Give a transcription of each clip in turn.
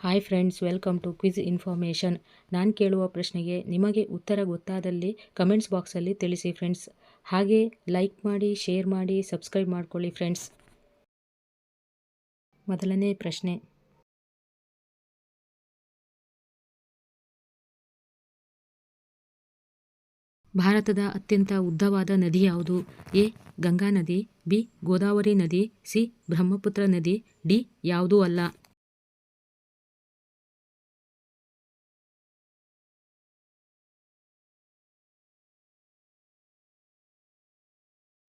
Hi friends, welcome to quiz information. ನಾನು ಕೇಳುವ ಪ್ರಶ್ನೆಗೆ ನಿಮಗೆ ಉತ್ತರ ಗೊತ್ತಾದಲ್ಲಿ ಕಮೆಂಟ್ಸ್ ಬಾಕ್ಸಲ್ಲಿ ತಿಳಿಸಿ ಫ್ರೆಂಡ್ಸ್. ಹಾಗೆ ಲೈಕ್ ಮಾಡಿ, ಶೇರ್ ಮಾಡಿ, ಸಬ್ಸ್ಕ್ರೈಬ್ ಮಾಡ್ಕೊಳ್ಳಿ ಫ್ರೆಂಡ್ಸ್. ಮೊದಲನೇ ಪ್ರಶ್ನೆ, ಭಾರತದ ಅತ್ಯಂತ ಉದ್ದವಾದ ನದಿ ಯಾವುದು? ಎ ಗಂಗಾ ನದಿ, ಬಿ ಗೋದಾವರಿ ನದಿ, ಸಿ ಬ್ರಹ್ಮಪುತ್ರ ನದಿ, ಡಿ ಯಾವುದೂ ಅಲ್ಲ.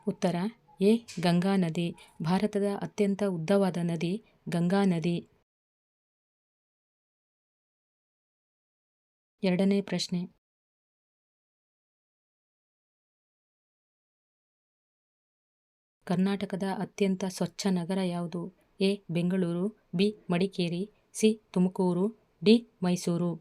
ಉತ್ತರ ಎ ಗಂಗಾ ನದಿ. ಭಾರತದ ಅತ್ಯಂತ ಉದ್ದವಾದ ನದಿ ಗಂಗಾ ನದಿ. ಎರಡನೇ ಪ್ರಶ್ನೆ, ಕರ್ನಾಟಕದ ಅತ್ಯಂತ ಸ್ವಚ್ಛ ನಗರ ಯಾವುದು? A Bengaluru, B Madikeri, C Tumakuru, D Mysuru.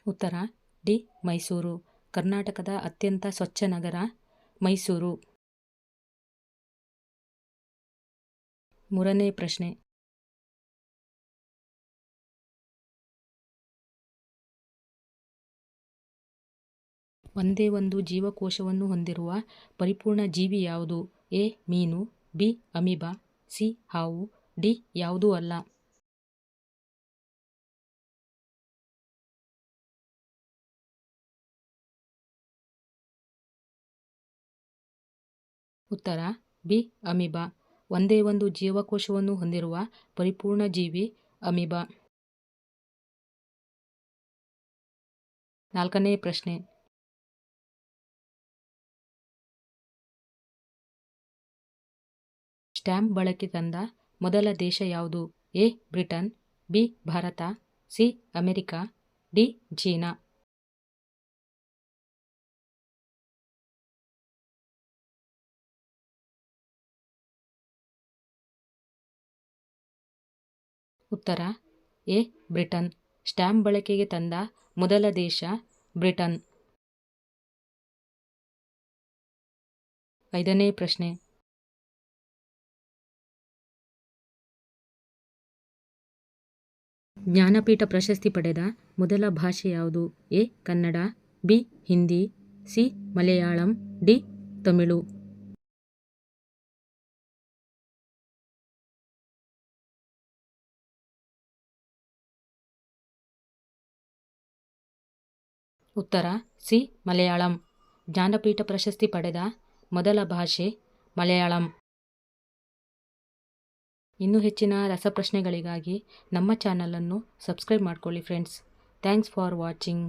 ಉತ್ತರ ಡಿ ಮೈಸೂರು. ಕರ್ನಾಟಕದ ಅತ್ಯಂತ ಸ್ವಚ್ಛ ನಗರ ಮೈಸೂರು. ಮೂರನೇ ಪ್ರಶ್ನೆ, ಒಂದೇ ಒಂದು ಜೀವಕೋಶವನ್ನು ಹೊಂದಿರುವ ಪರಿಪೂರ್ಣ ಜೀವಿ ಯಾವುದು? ಎ ಮೀನು, ಬಿ ಅಮೀಬಾ, ಸಿ ಹಾವು, ಡಿ ಯಾವುದೂ ಅಲ್ಲ. ಉತ್ತರ ಬಿ ಅಮೀಬಾ. ಒಂದೇ ಒಂದು ಜೀವಕೋಶವನ್ನು ಹೊಂದಿರುವ ಪರಿಪೂರ್ಣ ಜೀವಿ ಅಮೀಬಾ. ನಾಲ್ಕನೇ ಪ್ರಶ್ನೆ, ಸ್ಟ್ಯಾಂಪ್ ಬಳಕೆ ತಂದ ಮೊದಲ ದೇಶ ಯಾವುದು? A Britain, B Bharat, C America, D China. ಉತ್ತರ ಎ ಬ್ರಿಟನ್. ಸ್ಟ್ಯಾಂಪ್ ಬಳಕೆಗೆ ತಂದ ಮೊದಲ ದೇಶ ಬ್ರಿಟನ್. ಐದನೇ ಪ್ರಶ್ನೆ, ಜ್ಞಾನಪೀಠ ಪ್ರಶಸ್ತಿ ಪಡೆದ ಮೊದಲ ಭಾಷೆ ಯಾವುದು? A Kannada, B Hindi, C Malayalam, D Tamil. ಉತ್ತರ ಸಿ ಮಲಯಾಳಂ. ಜ್ಞಾನಪೀಠ ಪ್ರಶಸ್ತಿ ಪಡೆದ ಮೊದಲ ಭಾಷೆ ಮಲಯಾಳಂ. ಇನ್ನೂ ಹೆಚ್ಚಿನ ರಸಪ್ರಶ್ನೆಗಳಿಗಾಗಿ ನಮ್ಮ ಚಾನಲನ್ನು ಸಬ್ಸ್ಕ್ರೈಬ್ ಮಾಡ್ಕೊಳ್ಳಿ ಫ್ರೆಂಡ್ಸ್. Thanks for watching.